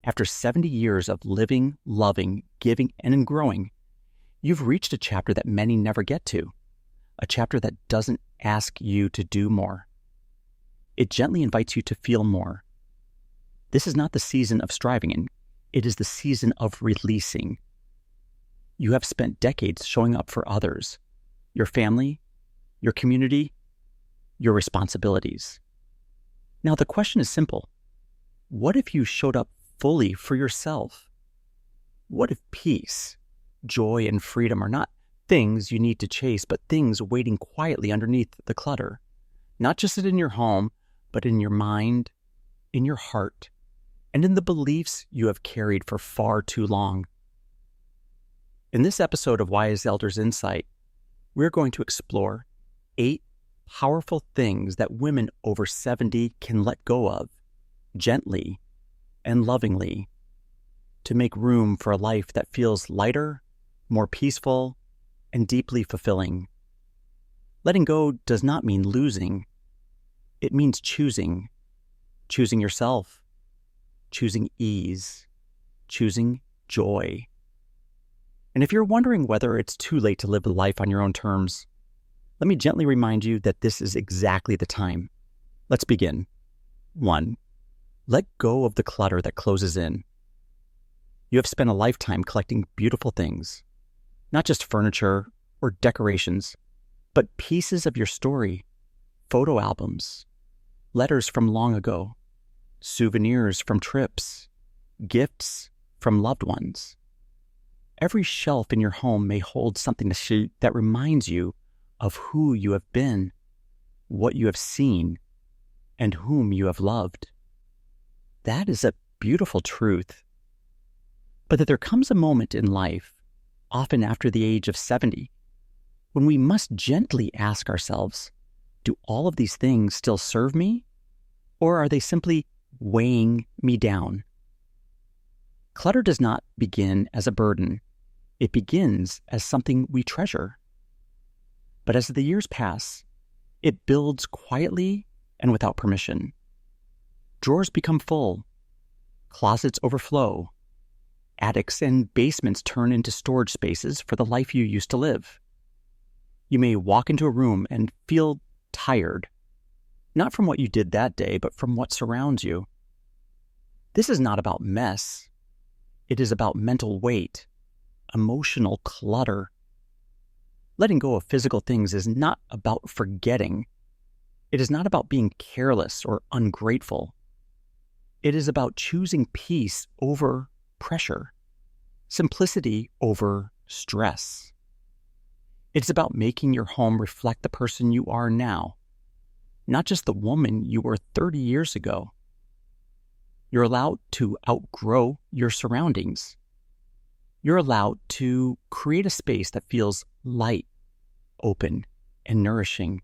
After 70 years of living, loving, giving, and growing, you've reached a chapter that many never get to, a chapter that doesn't ask you to do more. It gently invites you to feel more. This is not the season of striving in, it is the season of releasing. You have spent decades showing up for others, your family, your community, your responsibilities. Now the question is simple. What if you showed up fully for yourself? What if peace, joy, and freedom are not things you need to chase, but things waiting quietly underneath the clutter? Not just in your home, but in your mind, in your heart, and in the beliefs you have carried for far too long. In this episode of Wise Elders Insight, we're going to explore 8 powerful things that women over 70 can let go of, gently and lovingly, to make room for a life that feels lighter, more peaceful, and deeply fulfilling. Letting go does not mean losing. It means choosing yourself, choosing ease, choosing joy. And if you're wondering whether it's too late to live a life on your own terms, let me gently remind you that this is exactly the time. Let's begin. 1. Let go of the clutter that closes in. You have spent a lifetime collecting beautiful things, not just furniture or decorations, but pieces of your story, photo albums, letters from long ago, souvenirs from trips, gifts from loved ones. Every shelf in your home may hold something that reminds you of who you have been, what you have seen, and whom you have loved. That is a beautiful truth. But that there comes a moment in life, often after the age of 70, when we must gently ask ourselves, do all of these things still serve me? Or are they simply weighing me down? Clutter does not begin as a burden. It begins as something we treasure. But as the years pass, it builds quietly and without permission. Drawers become full, closets overflow, attics and basements turn into storage spaces for the life you used to live. You may walk into a room and feel tired, not from what you did that day, but from what surrounds you. This is not about mess. It is about mental weight, emotional clutter. Letting go of physical things is not about forgetting. It is not about being careless or ungrateful. It is about choosing peace over pressure, simplicity over stress. It's about making your home reflect the person you are now, not just the woman you were 30 years ago. You're allowed to outgrow your surroundings. You're allowed to create a space that feels light, open, and nourishing.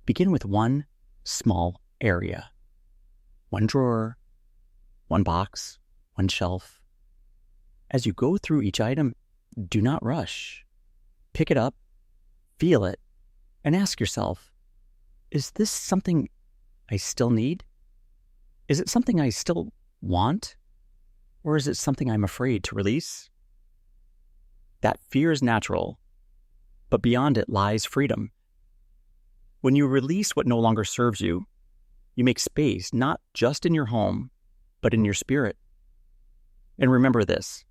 Begin with one small area. One drawer, one box, one shelf. As you go through each item, do not rush. Pick it up, feel it, and ask yourself, is this something I still need? Is it something I still want? Or is it something I'm afraid to release? That fear is natural, but beyond it lies freedom. When you release what no longer serves you, you make space not just in your home, but in your spirit. And remember this,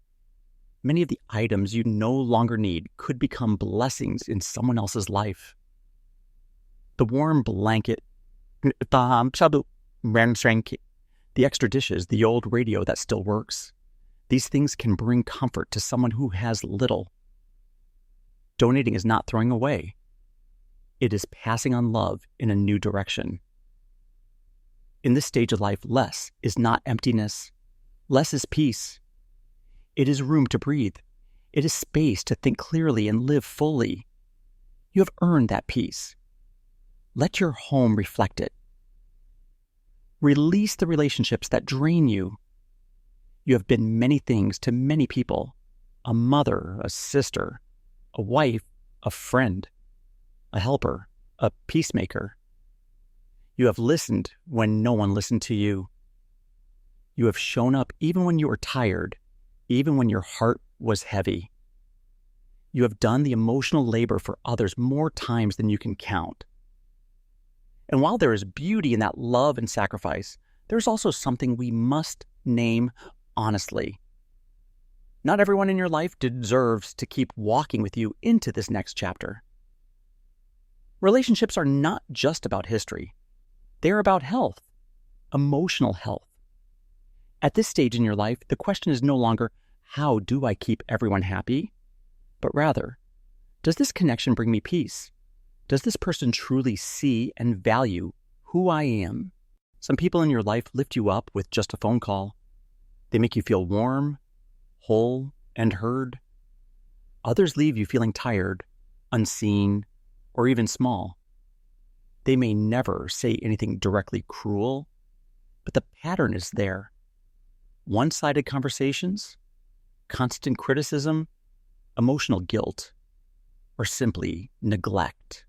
many of the items you no longer need could become blessings in someone else's life. The warm blanket, the extra dishes, the old radio that still works. These things can bring comfort to someone who has little. Donating is not throwing away. It is passing on love in a new direction. In this stage of life, less is not emptiness. Less is peace. It is room to breathe. It is space to think clearly and live fully. You have earned that peace. Let your home reflect it. Release the relationships that drain you. You have been many things to many people: a mother, a sister, a wife, a friend, a helper, a peacemaker. You have listened when no one listened to you. You have shown up even when you were tired, even when your heart was heavy. You have done the emotional labor for others more times than you can count. And while there is beauty in that love and sacrifice, there's also something we must name honestly. Not everyone in your life deserves to keep walking with you into this next chapter. Relationships are not just about history. They're about health, emotional health. At this stage in your life, the question is no longer, how do I keep everyone happy? But rather, does this connection bring me peace? Does this person truly see and value who I am? Some people in your life lift you up with just a phone call. They make you feel warm, whole, and heard. Others leave you feeling tired, unseen, or even small. They may never say anything directly cruel, but the pattern is there. One-sided conversations, constant criticism, emotional guilt, or simply neglect.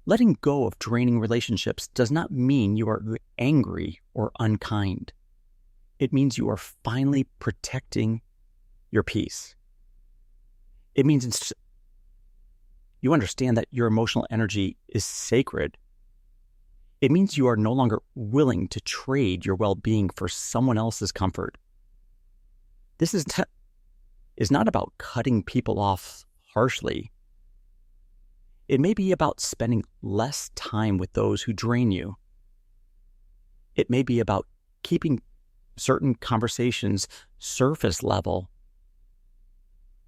Letting go of draining relationships does not mean you are angry or unkind. It means you are finally protecting your peace. It means you understand that your emotional energy is sacred. It means you are no longer willing to trade your well-being for someone else's comfort. This is not about cutting people off harshly. It may be about spending less time with those who drain you. It may be about keeping certain conversations surface level.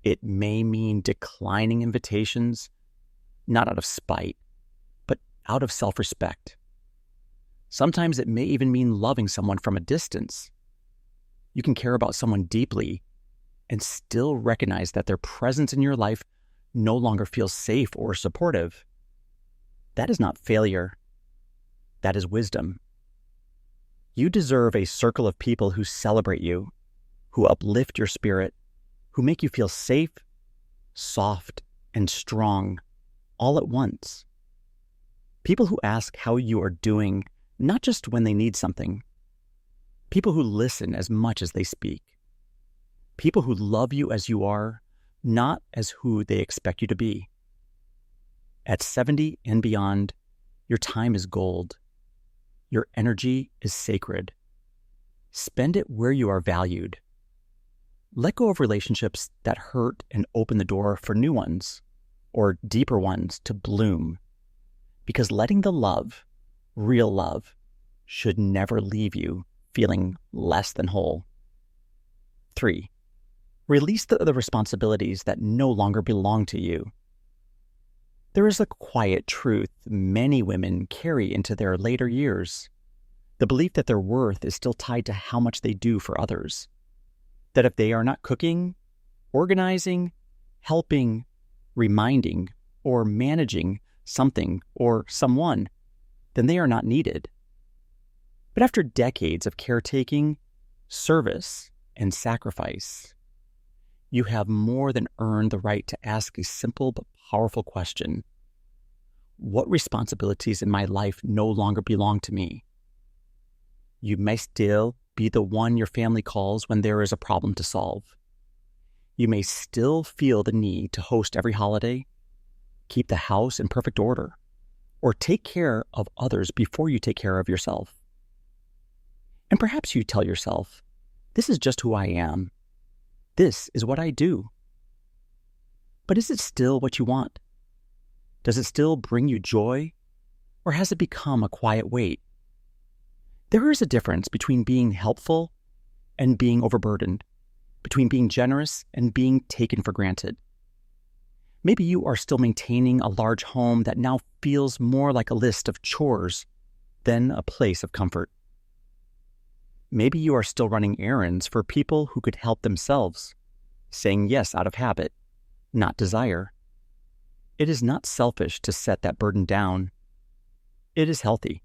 It may mean declining invitations, not out of spite, but out of self-respect. Sometimes it may even mean loving someone from a distance. You can care about someone deeply and still recognize that their presence in your life no longer feels safe or supportive. That is not failure. That is wisdom. You deserve a circle of people who celebrate you, who uplift your spirit, who make you feel safe, soft, and strong all at once. People who ask how you are doing, not just when they need something. People who listen as much as they speak. People who love you as you are, not as who they expect you to be. At 70 and beyond, your time is gold. Your energy is sacred. Spend it where you are valued. Let go of relationships that hurt and open the door for new ones, or deeper ones to bloom. Because letting the love, real love, should never leave you feeling less than whole. 3. Release the responsibilities that no longer belong to you. There is a quiet truth many women carry into their later years. The belief that their worth is still tied to how much they do for others. That if they are not cooking, organizing, helping, reminding, or managing something or someone, then they are not needed. But after decades of caretaking, service, and sacrifice, you have more than earned the right to ask a simple but powerful question. What responsibilities in my life no longer belong to me? You may still be the one your family calls when there is a problem to solve. You may still feel the need to host every holiday, keep the house in perfect order, or take care of others before you take care of yourself. And perhaps you tell yourself, this is just who I am. This is what I do. But is it still what you want? Does it still bring you joy? Or has it become a quiet weight? There is a difference between being helpful and being overburdened, between being generous and being taken for granted. Maybe you are still maintaining a large home that now feels more like a list of chores than a place of comfort. Maybe you are still running errands for people who could help themselves, saying yes out of habit, not desire. It is not selfish to set that burden down. It is healthy.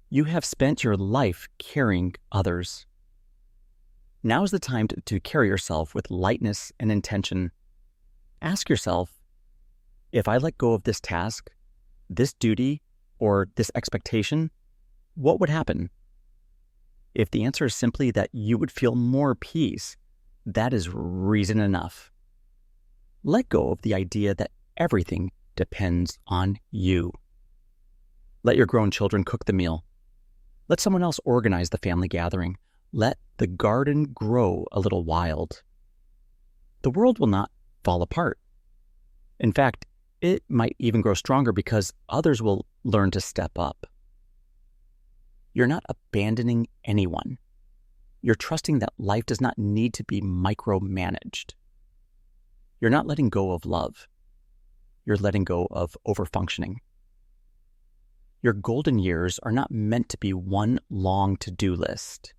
You have spent your life carrying others. Now is the time to carry yourself with lightness and intention. Ask yourself, if I let go of this task, this duty, or this expectation, what would happen? If the answer is simply that you would feel more peace, that is reason enough. Let go of the idea that everything depends on you. Let your grown children cook the meal. Let someone else organize the family gathering. Let the garden grow a little wild. The world will not fall apart. In fact, it might even grow stronger because others will learn to step up. You're not abandoning anyone. You're trusting that life does not need to be micromanaged. You're not letting go of love. You're letting go of overfunctioning. Your golden years are not meant to be one long to-do list.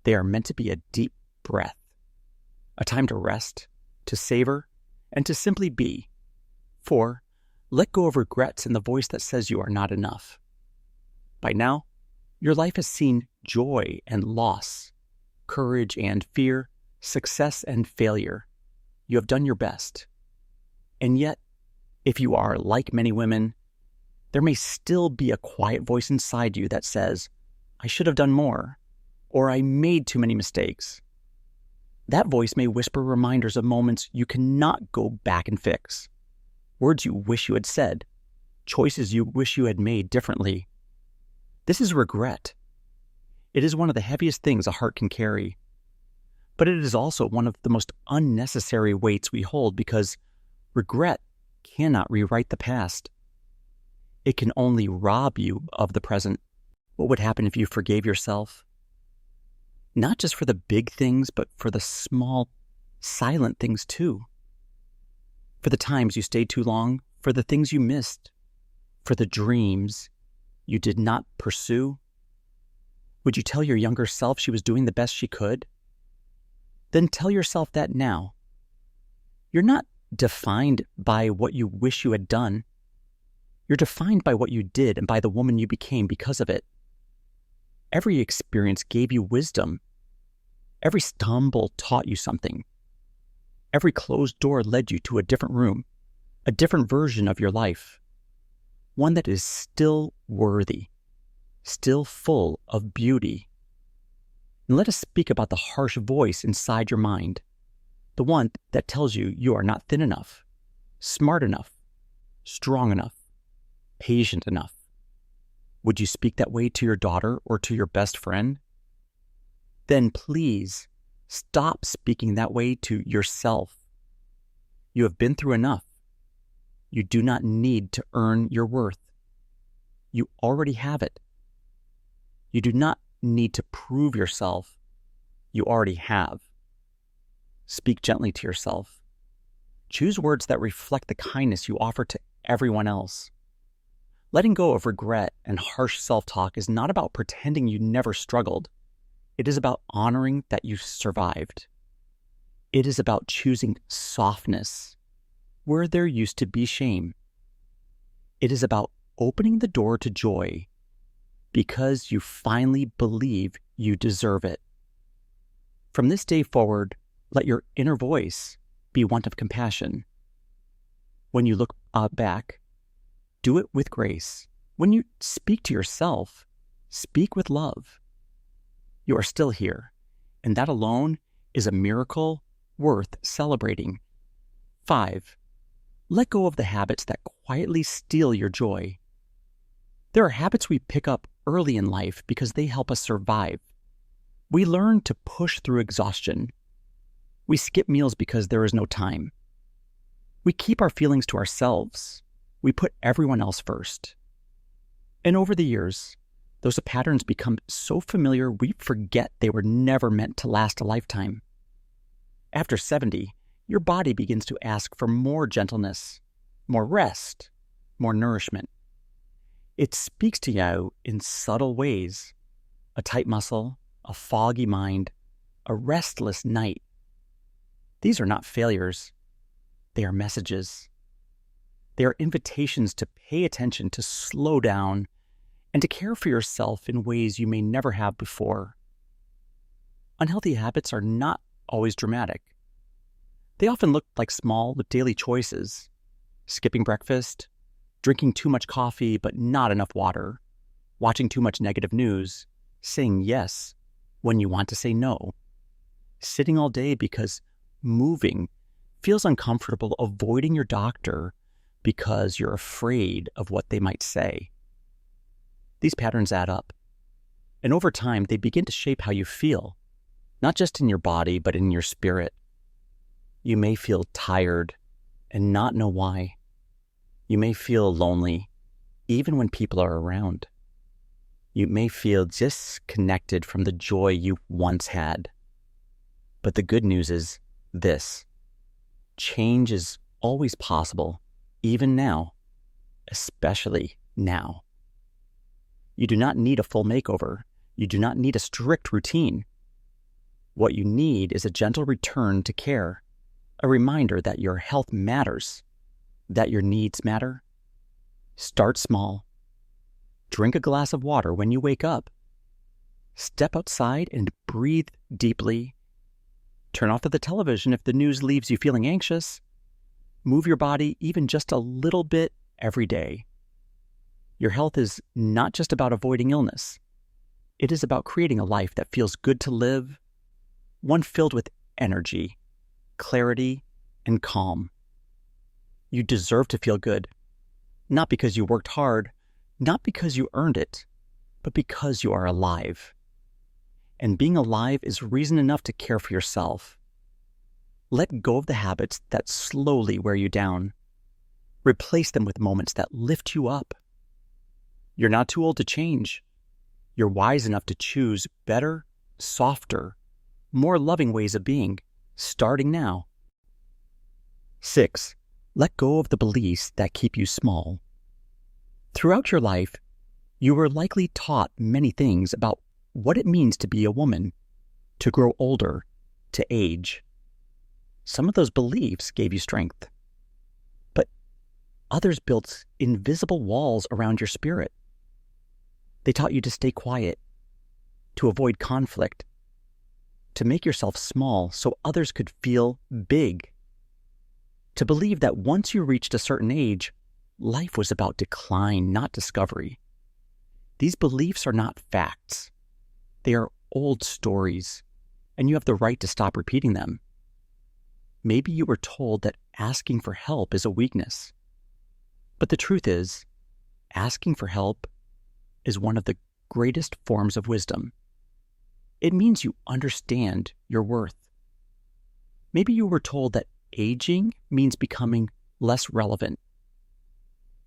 They are meant to be a deep breath, a time to rest, to savor, and to simply be. For let go of regrets and the voice that says you are not enough. By now, your life has seen joy and loss, courage and fear, success and failure. You have done your best. And yet, if you are like many women, there may still be a quiet voice inside you that says, I should have done more, or I made too many mistakes. That voice may whisper reminders of moments you cannot go back and fix, words you wish you had said, choices you wish you had made differently. This is regret. It is one of the heaviest things a heart can carry. But it is also one of the most unnecessary weights we hold because regret cannot rewrite the past. It can only rob you of the present. What would happen if you forgave yourself? Not just for the big things, but for the small, silent things too. For the times you stayed too long, for the things you missed, for the dreams you did not pursue? Would you tell your younger self she was doing the best she could? Then tell yourself that now. You're not defined by what you wish you had done. You're defined by what you did and by the woman you became because of it. Every experience gave you wisdom. Every stumble taught you something. Every closed door led you to a different room, a different version of your life. One that is still worthy, still full of beauty. And let us speak about the harsh voice inside your mind, the one that tells you you are not thin enough, smart enough, strong enough, patient enough. Would you speak that way to your daughter or to your best friend? Then please stop speaking that way to yourself. You have been through enough. You do not need to earn your worth. You already have it. You do not need to prove yourself. You already have. Speak gently to yourself. Choose words that reflect the kindness you offer to everyone else. Letting go of regret and harsh self-talk is not about pretending you never struggled. It is about honoring that you survived. It is about choosing softness where there used to be shame. It is about opening the door to joy because you finally believe you deserve it. From this day forward, let your inner voice be one of compassion. When you look back, do it with grace. When you speak to yourself, speak with love. You are still here, and that alone is a miracle worth celebrating. 5. Let go of the habits that quietly steal your joy. There are habits we pick up early in life because they help us survive. We learn to push through exhaustion. We skip meals because there is no time. We keep our feelings to ourselves. We put everyone else first. And over the years, those patterns become so familiar we forget they were never meant to last a lifetime. After 70, your body begins to ask for more gentleness, more rest, more nourishment. It speaks to you in subtle ways: a tight muscle, a foggy mind, a restless night. These are not failures. They are messages. They are invitations to pay attention, to slow down, and to care for yourself in ways you may never have before. Unhealthy habits are not always dramatic. They often look like small daily choices: skipping breakfast, drinking too much coffee but not enough water, watching too much negative news, saying yes when you want to say no, sitting all day because moving feels uncomfortable, avoiding your doctor because you're afraid of what they might say. These patterns add up, and over time they begin to shape how you feel, not just in your body, but in your spirit. You may feel tired and not know why. You may feel lonely, even when people are around. You may feel disconnected from the joy you once had. But the good news is this: change is always possible, even now, especially now. You do not need a full makeover. You do not need a strict routine. What you need is a gentle return to care, a reminder that your health matters, that your needs matter. Start small. Drink a glass of water when you wake up. Step outside and breathe deeply. Turn off the television if the news leaves you feeling anxious. Move your body even just a little bit every day. Your health is not just about avoiding illness. It is about creating a life that feels good to live, one filled with energy, clarity, and calm. You deserve to feel good, not because you worked hard, not because you earned it, but because you are alive. And being alive is reason enough to care for yourself. Let go of the habits that slowly wear you down. Replace them with moments that lift you up. You're not too old to change. You're wise enough to choose better, softer, more loving ways of being, starting now. 6. Let go of the beliefs that keep you small. Throughout your life, you were likely taught many things about what it means to be a woman, to grow older, to age. Some of those beliefs gave you strength, but others built invisible walls around your spirit. They taught you to stay quiet, to avoid conflict, to make yourself small so others could feel big, to believe that once you reached a certain age, life was about decline, not discovery. These beliefs are not facts. They are old stories, and you have the right to stop repeating them. Maybe you were told that asking for help is a weakness. But the truth is, asking for help is one of the greatest forms of wisdom. It means you understand your worth. Maybe you were told that aging means becoming less relevant.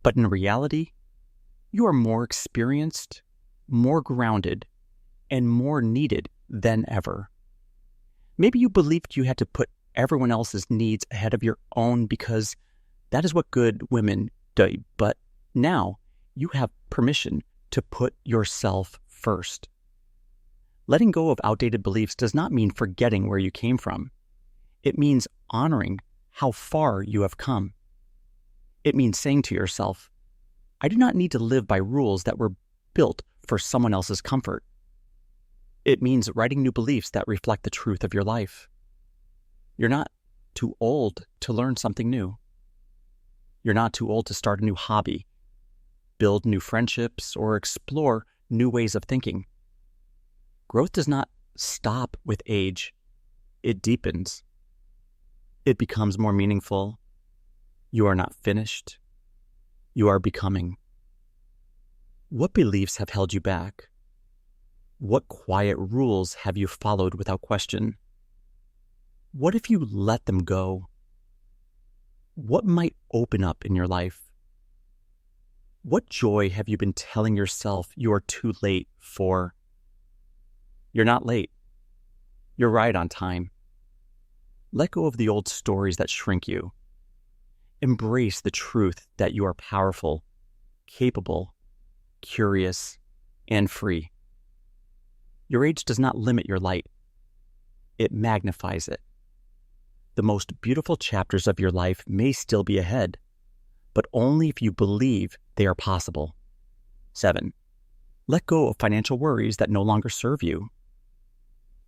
But in reality, you are more experienced, more grounded, and more needed than ever. Maybe you believed you had to put everyone else's needs ahead of your own because that is what good women do. But now you have permission to put yourself first. Letting go of outdated beliefs does not mean forgetting where you came from. It means honoring how far you have come. It means saying to yourself, I do not need to live by rules that were built for someone else's comfort. It means writing new beliefs that reflect the truth of your life. You're not too old to learn something new. You're not too old to start a new hobby, build new friendships, or explore new ways of thinking. Growth does not stop with age. It deepens. It becomes more meaningful. You are not finished. You are becoming. What beliefs have held you back? What quiet rules have you followed without question? What if you let them go? What might open up in your life? What joy have you been telling yourself you are too late for? You're not late. You're right on time. Let go of the old stories that shrink you. Embrace the truth that you are powerful, capable, curious, and free. Your age does not limit your light. It magnifies it. The most beautiful chapters of your life may still be ahead, but only if you believe they are possible. 7. Let go of financial worries that no longer serve you.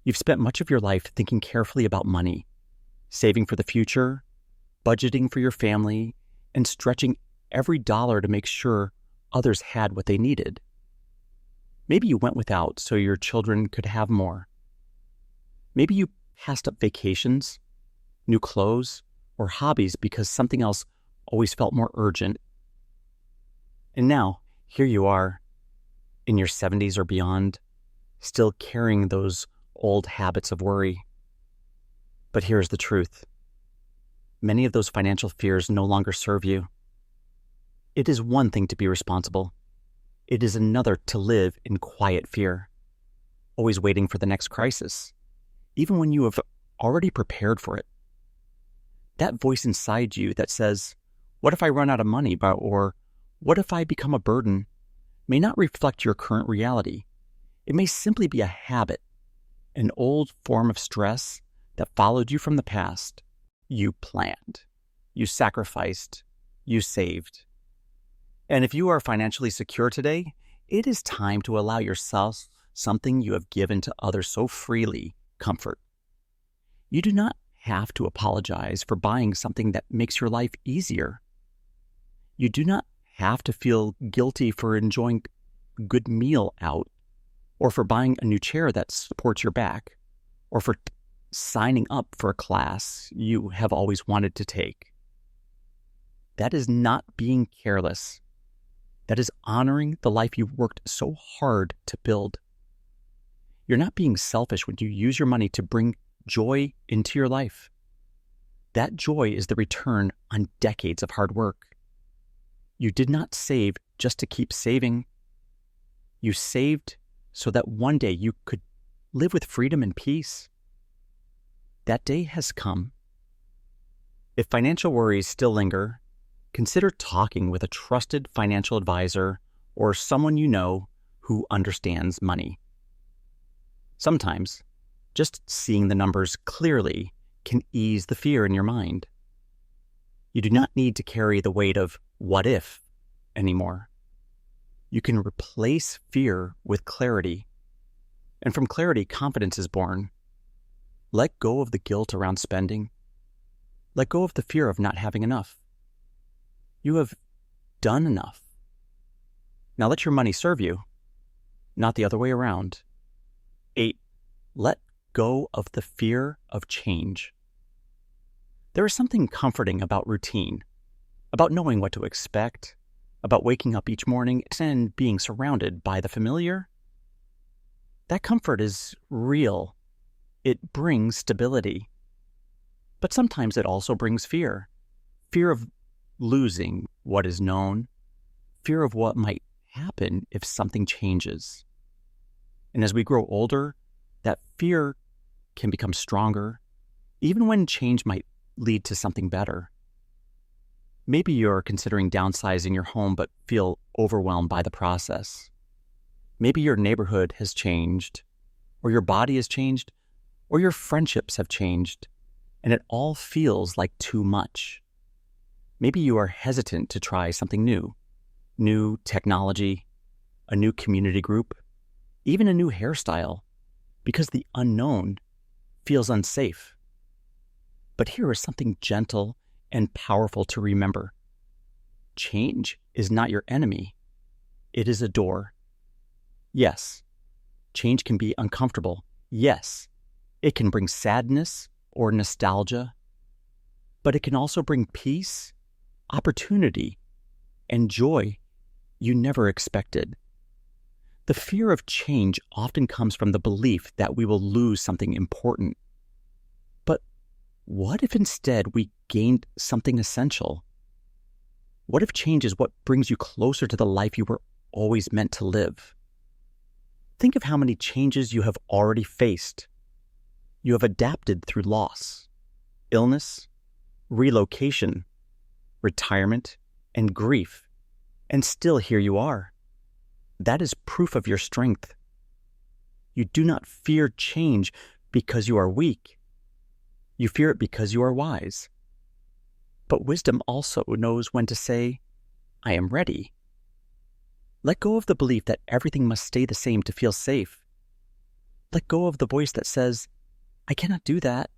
You've spent much of your life thinking carefully about money, saving for the future, budgeting for your family, and stretching every dollar to make sure others had what they needed. Maybe you went without so your children could have more. Maybe you passed up vacations, new clothes, or hobbies because something else always felt more urgent. And now, here you are, in your 70s or beyond, still carrying those old habits of worry. But here's the truth. Many of those financial fears no longer serve you. It is one thing to be responsible. It is another to live in quiet fear, always waiting for the next crisis, even when you have already prepared for it. That voice inside you that says, what if I run out of money, or what if I become a burden, may not reflect your current reality. It may simply be a habit, an old form of stress that followed you from the past. You planned, you sacrificed, you saved. And if you are financially secure today, it is time to allow yourself something you have given to others so freely, comfort. You do not have to apologize for buying something that makes your life easier. You do not have to feel guilty for enjoying a good meal out, or for buying a new chair that supports your back, or for signing up for a class you have always wanted to take. That is not being careless. That is honoring the life you've worked so hard to build. You're not being selfish when you use your money to bring joy into your life. That joy is the return on decades of hard work. You did not save just to keep saving. You saved so that one day you could live with freedom and peace. That day has come. If financial worries still linger, consider talking with a trusted financial advisor or someone you know who understands money. Sometimes, just seeing the numbers clearly can ease the fear in your mind. You do not need to carry the weight of what if anymore. You can replace fear with clarity. And from clarity, confidence is born. Let go of the guilt around spending. Let go of the fear of not having enough. You have done enough. Now let your money serve you, not the other way around. 8. Let go of the fear of change. There is something comforting about routine, about knowing what to expect, about waking up each morning and being surrounded by the familiar. That comfort is real. It brings stability. But sometimes it also brings fear. Fear of losing what is known. Fear of what might happen if something changes. And as we grow older, that fear can become stronger, even when change might lead to something better. Maybe you're considering downsizing your home but feel overwhelmed by the process. Maybe your neighborhood has changed, or your body has changed, or your friendships have changed, and it all feels like too much. Maybe you are hesitant to try something new technology, a new community group, even a new hairstyle, because the unknown feels unsafe. But here is something gentle and powerful to remember. Change is not your enemy. It is a door. Yes, change can be uncomfortable. Yes, it can bring sadness or nostalgia, but it can also bring peace, opportunity, and joy you never expected. The fear of change often comes from the belief that we will lose something important. But what if instead we gained something essential? What if change is what brings you closer to the life you were always meant to live? Think of how many changes you have already faced. You have adapted through loss, illness, relocation, retirement, and grief, and still here you are. That is proof of your strength. You do not fear change because you are weak. You fear it because you are wise. But wisdom also knows when to say, I am ready. Let go of the belief that everything must stay the same to feel safe. Let go of the voice that says, I cannot do that,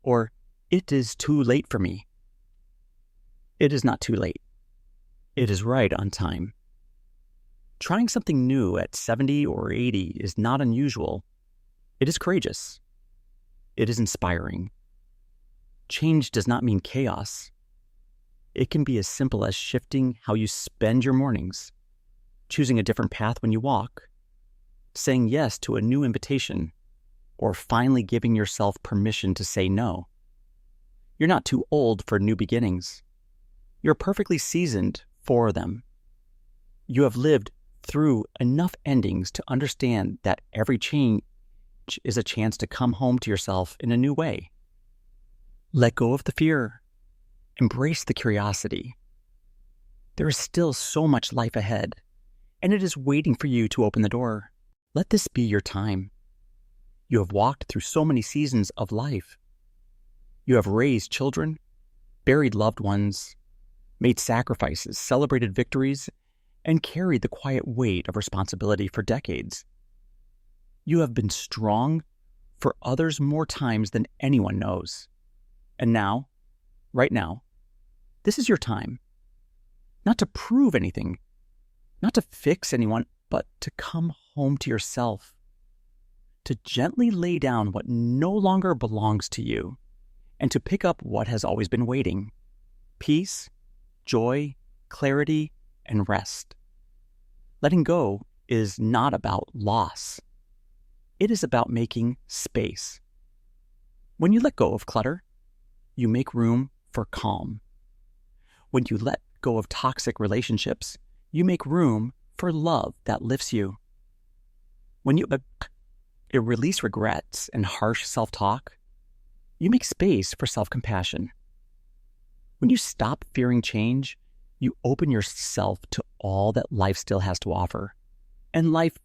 or it is too late for me. It is not too late. It is right on time. Trying something new at 70 or 80 is not unusual. It is courageous. It is inspiring. Change does not mean chaos. It can be as simple as shifting how you spend your mornings, choosing a different path when you walk, saying yes to a new invitation, or finally giving yourself permission to say no. You're not too old for new beginnings. You're perfectly seasoned for them. You have lived through enough endings to understand that every change is a chance to come home to yourself in a new way. Let go of the fear. Embrace the curiosity. There is still so much life ahead, and it is waiting for you to open the door. Let this be your time. You have walked through so many seasons of life. You have raised children, buried loved ones, made sacrifices, celebrated victories, and carried the quiet weight of responsibility for decades. You have been strong for others more times than anyone knows. And now, right now, this is your time. Not to prove anything, not to fix anyone, but to come home to yourself. To gently lay down what no longer belongs to you, and to pick up what has always been waiting: peace, joy, clarity, and rest. Letting go is not about loss. It is about making space. When you let go of clutter, you make room for calm. When you let go of toxic relationships, you make room for love that lifts you. When you release regrets and harsh self-talk, you make space for self-compassion. When you stop fearing change, you open yourself to all that life still has to offer. And life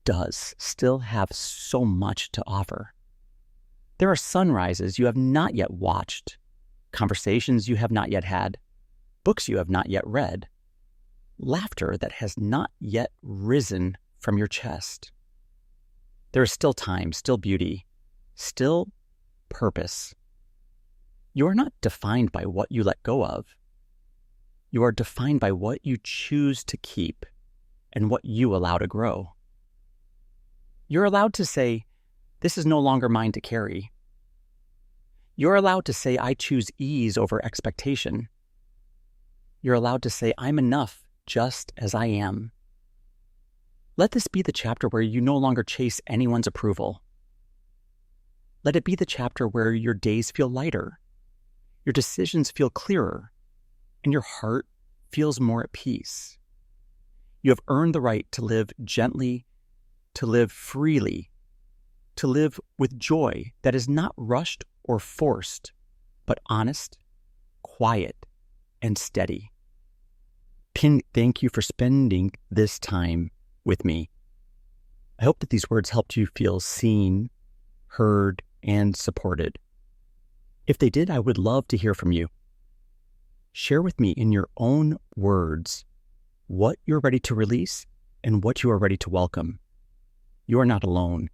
does still have so much to offer. There are sunrises you have not yet watched, conversations you have not yet had, books you have not yet read, laughter that has not yet risen from your chest. There is still time, still beauty, still purpose. You are not defined by what you let go of. You are defined by what you choose to keep and what you allow to grow. You're allowed to say, "This is no longer mine to carry." You're allowed to say, "I choose ease over expectation." You're allowed to say, "I'm enough just as I am." Let this be the chapter where you no longer chase anyone's approval. Let it be the chapter where your days feel lighter, your decisions feel clearer, and your heart feels more at peace. You have earned the right to live gently, to live freely, to live with joy that is not rushed or forced, but honest, quiet, and steady. Thank you for spending this time with me. I hope that these words helped you feel seen, heard, and supported. If they did, I would love to hear from you. Share with me in your own words what you're ready to release and what you are ready to welcome. You are not alone.